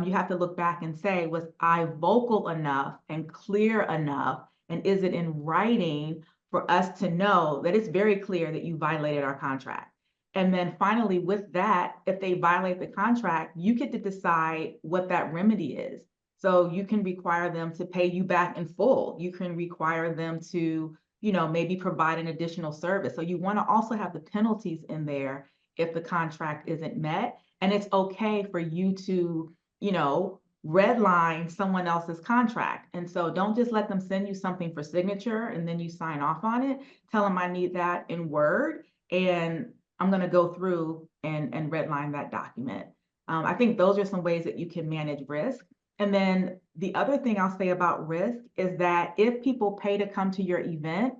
you have to look back and say, was I vocal enough and clear enough? And is it in writing for us to know that it's very clear that you violated our contract? And then finally, with that, if they violate the contract, you get to decide what that remedy is. So you can require them to pay you back in full. You can require them to, you know, maybe provide an additional service. So you want to also have the penalties in there if the contract isn't met. And it's okay for you to, you know, redline someone else's contract. And so don't just let them send you something for signature and then you sign off on it. Tell them I need that in Word, and I'm going to go through and redline that document. I think those are some ways that you can manage risk. And then the other thing I'll say about risk is that if people pay to come to your event,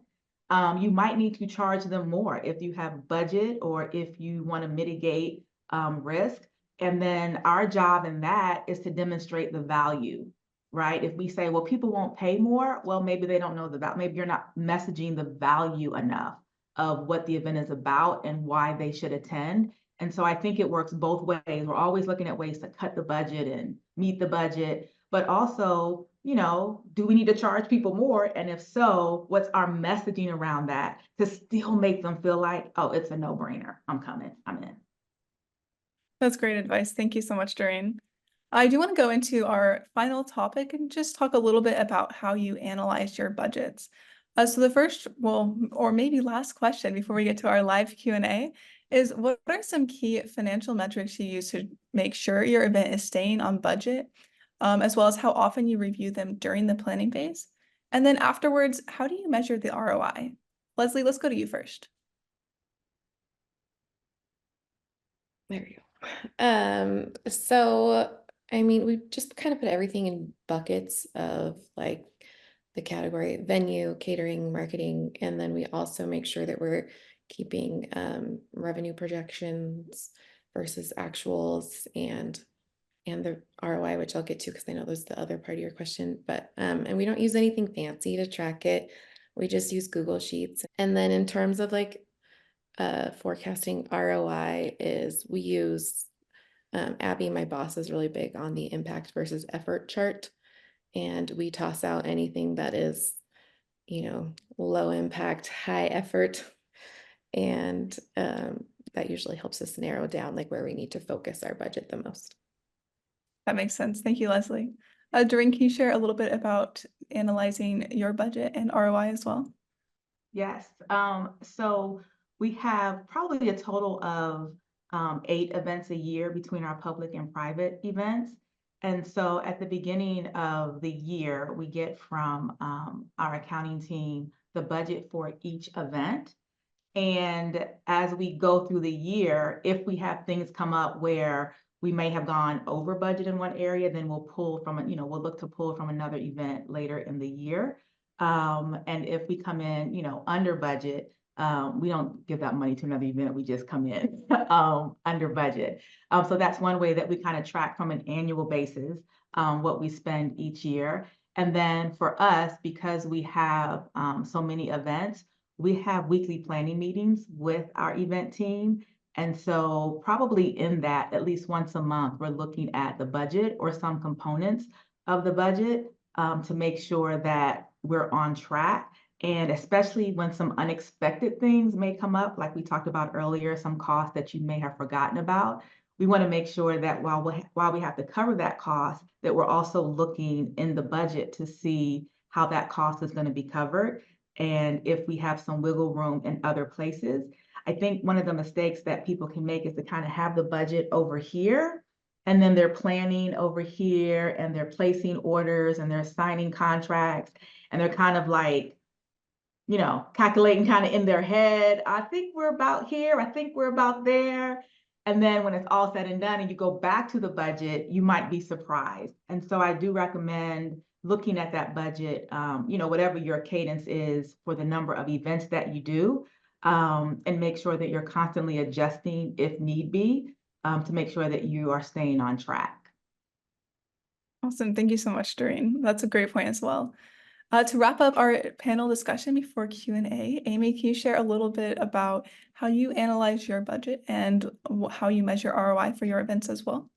you might need to charge them more if you have budget or if you want to mitigate risk. And then our job in that is to demonstrate the value, right? If we say, well, people won't pay more, well, maybe they don't know the value. Maybe you're not messaging the value enough of what the event is about and why they should attend. And so I think it works both ways. We're always looking at ways to cut the budget and meet the budget, but also, you know, do we need to charge people more? And if so, what's our messaging around that to still make them feel like, oh, it's a no-brainer. I'm coming, I'm in. That's great advice. Thank you so much, Doreen. I do want to go into our final topic and just talk a little bit about how you analyze your budgets. So the first, well, or maybe last question before we get to our live Q&A is, what are some key financial metrics you use to make sure your event is staying on budget, as well as how often you review them during the planning phase? And then afterwards, how do you measure the ROI? Leslie, let's go to you first. There we go. So I mean, we just kind of put everything in buckets of like the category venue, catering, marketing, and then we also make sure that we're keeping revenue projections versus actuals and the ROI, which I'll get to because I know there's the other part of your question. But and we don't use anything fancy to track it. We just use Google Sheets. And then in terms of like forecasting ROI is we use Abby, my boss, is really big on the impact versus effort chart. And we toss out anything that is, low impact, high effort. And that usually helps us narrow down like where we need to focus our budget the most. That makes sense. Thank you, Leslie. Doreen, can you share a little bit about analyzing your budget and ROI as well? Yes. So we have probably a total of 8 events a year between our public and private events. And so at the beginning of the year, we get from our accounting team the budget for each event. And as we go through the year, if we have things come up where we may have gone over budget in one area, then we'll we'll look to pull from another event later in the year. And if we come in, under budget, we don't give that money to another event. We just come in under budget. So that's one way that we kind of track from an annual basis what we spend each year. And then for us, because we have so many events, we have weekly planning meetings with our event team. And so probably in that, at least once a month, we're looking at the budget or some components of the budget to make sure that we're on track. And especially when some unexpected things may come up, like we talked about earlier, some costs that you may have forgotten about, we want to make sure that while we have to cover that cost, that we're also looking in the budget to see how that cost is going to be covered. And if we have some wiggle room in other places. I think one of the mistakes that people can make is to kind of have the budget over here, and then they're planning over here, and they're placing orders, and they're signing contracts, and they're kind of like, calculating kind of in their head, I think we're about here, I think we're about there. And then when it's all said and done and you go back to the budget, you might be surprised. And so I do recommend looking at that budget, whatever your cadence is for the number of events that you do, and make sure that you're constantly adjusting if need be, to make sure that you are staying on track. Awesome. Thank you so much, Doreen. That's a great point as well. To wrap up our panel discussion before Q&A, Amy, can you share a little bit about how you analyze your budget and how you measure ROI for your events as well?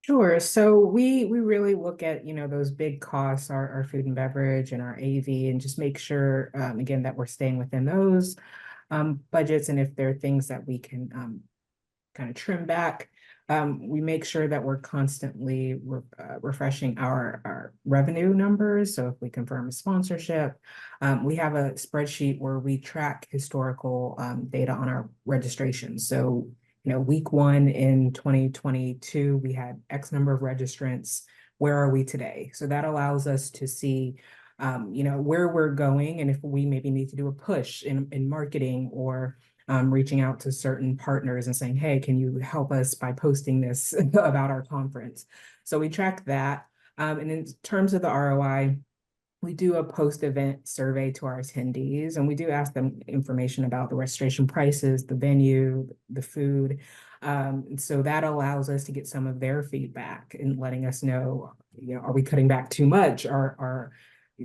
Sure. So we really look at, those big costs, our food and beverage and our AV, and just make sure, again, that we're staying within those budgets. And if there are things that we can kind of trim back, we make sure that we're constantly refreshing our revenue numbers. So if we confirm a sponsorship, we have a spreadsheet where we track historical data on our registration. So week 1 in 2022, we had X number of registrants. Where are we today? So that allows us to see, where we're going, and if we maybe need to do a push in marketing or reaching out to certain partners and saying, hey, can you help us by posting this about our conference? So we track that. And in terms of the ROI, we do a post-event survey to our attendees, and we do ask them information about the registration prices, the venue, the food. So that allows us to get some of their feedback and letting us know, are we cutting back too much?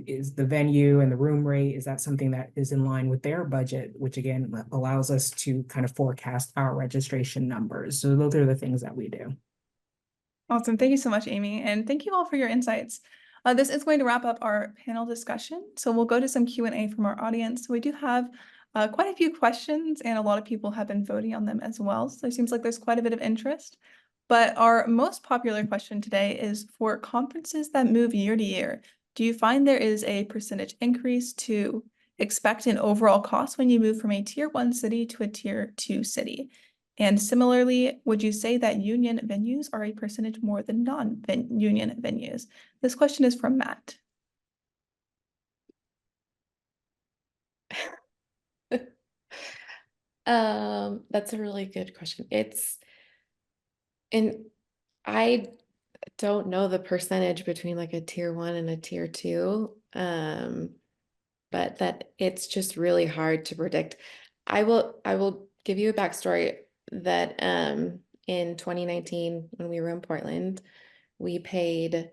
Is the venue and the room rate, is that something that is in line with their budget, which again allows us to kind of forecast our registration numbers. So those are the things that we do. Awesome. Thank you so much, Amy. And thank you all for your insights. This is going to wrap up our panel discussion. So we'll go to some Q&A from our audience. We do have quite a few questions, and a lot of people have been voting on them as well. So it seems like there's quite a bit of interest. But our most popular question today is, for conferences that move year to year, do you find there is a percentage increase to expect in overall cost when you move from a tier 1 city to a tier 2 city? And similarly, would you say that union venues are a percentage more than non-union venues? This question is from Matt. That's a really good question. And I don't know the percentage between like a tier 1 and a tier 2. But that it's just really hard to predict. I will give you a backstory that in 2019 when we were in Portland, we paid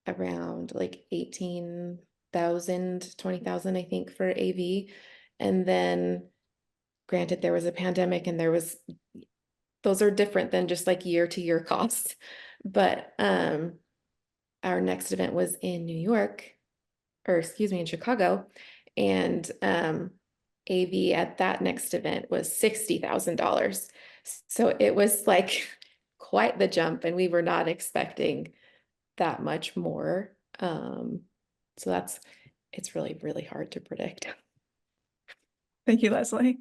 around like 18,000, 20,000, I think, for AV. And then granted there was a pandemic and those are different than just like year to year costs. But our next event was in New York, or excuse me, in Chicago. And AV at that next event was $60,000. So it was like quite the jump, and we were not expecting that much more. So it's really, really hard to predict. Thank you, Leslie.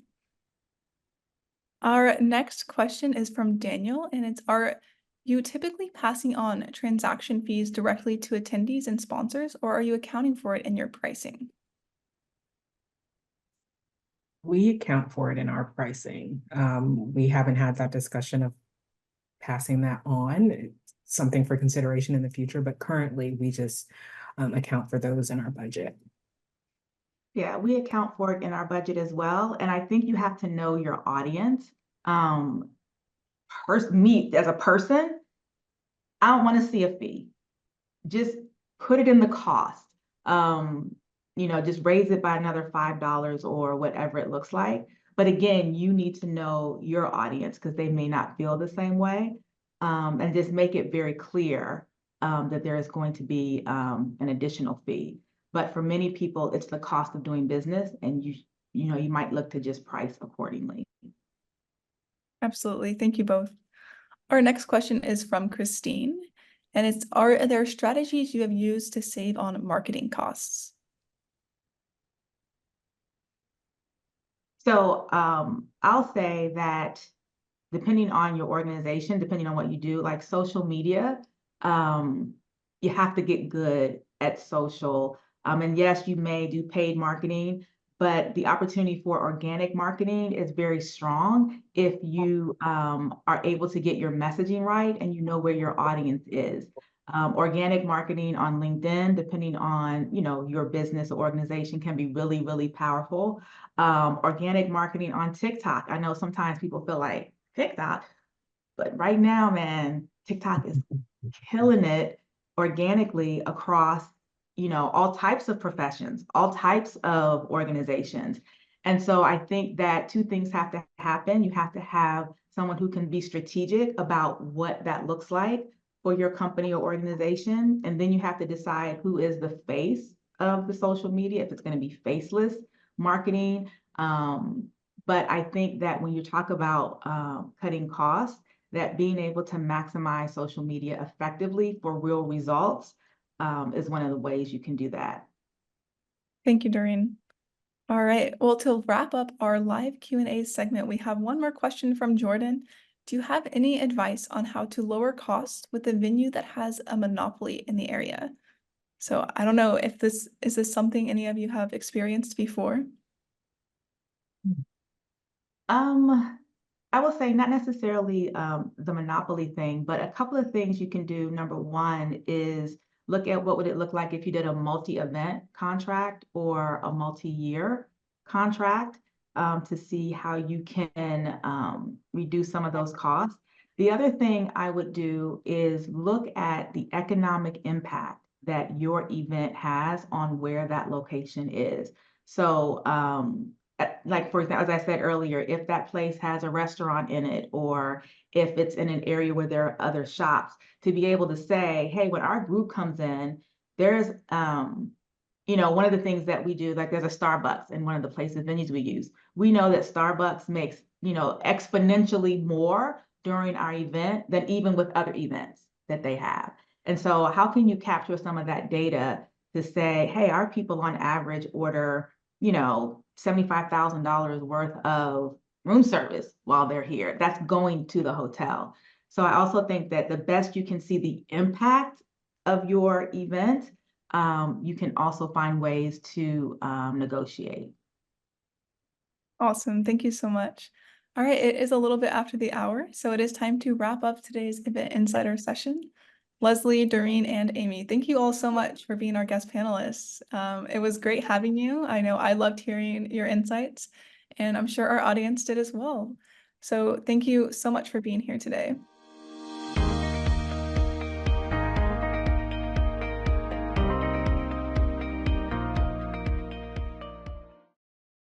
Our next question is from Daniel, and it's, are you typically passing on transaction fees directly to attendees and sponsors, or are you accounting for it in your pricing? We account for it in our pricing. We haven't had that discussion of passing that on. It's something for consideration in the future, but currently we just account for those in our budget. Yeah, we account for it in our budget as well. And I think you have to know your audience. Me as a person, I don't want to see a fee. Just put it in the cost. Just raise it by another $5 or whatever it looks like. But again, you need to know your audience because they may not feel the same way. And just make it very clear that there is going to be an additional fee. But for many people, it's the cost of doing business, and you might look to just price accordingly. Absolutely. Thank you both. Our next question is from Christine, and it's, are there strategies you have used to save on marketing costs? So I'll say that depending on your organization, depending on what you do, like social media, you have to get good at social. And yes, you may do paid marketing, but the opportunity for organic marketing is very strong if you are able to get your messaging right and you know where your audience is. Organic marketing on LinkedIn, depending on your business or organization, can be really, really powerful. Organic marketing on TikTok. I know sometimes people feel like TikTok, but right now, man, TikTok is killing it organically across all types of professions, all types of organizations. And so I think that two things have to happen. You have to have someone who can be strategic about what that looks like for your company or organization. And then you have to decide who is the face of the social media, if it's going to be faceless marketing. But I think that when you talk about cutting costs, that being able to maximize social media effectively for real results is one of the ways you can do that. Thank you, Doreen. All right, well, to wrap up our live Q&A segment, we have one more question from Jordan. Do you have any advice on how to lower costs with a venue that has a monopoly in the area? So I don't know if is this something any of you have experienced before? I will say not necessarily the monopoly thing, but a couple of things you can do. Number one is look at what would it look like if you did a multi-event contract or a multi-year contract to see how you can reduce some of those costs. The other thing I would do is look at the economic impact that your event has on where that location is. So like, for example, as I said earlier, if that place has a restaurant in it, or if it's in an area where there are other shops, to be able to say, hey, when our group comes in, there's, one of the things that we do, like there's a Starbucks in one of the places, venues we use. We know that Starbucks makes, exponentially more during our event than even with other events that they have. And so how can you capture some of that data to say, hey, our people on average order, $75,000 worth of room service while they're here. That's going to the hotel. So I also think that the best you can see the impact of your event, you can also find ways to negotiate. Awesome. Thank you so much. All right, it is a little bit after the hour, so it is time to wrap up today's Event Insider session. Leslie, Doreen, and Amy, thank you all so much for being our guest panelists. It was great having you. I know I loved hearing your insights, and I'm sure our audience did as well. So thank you so much for being here today.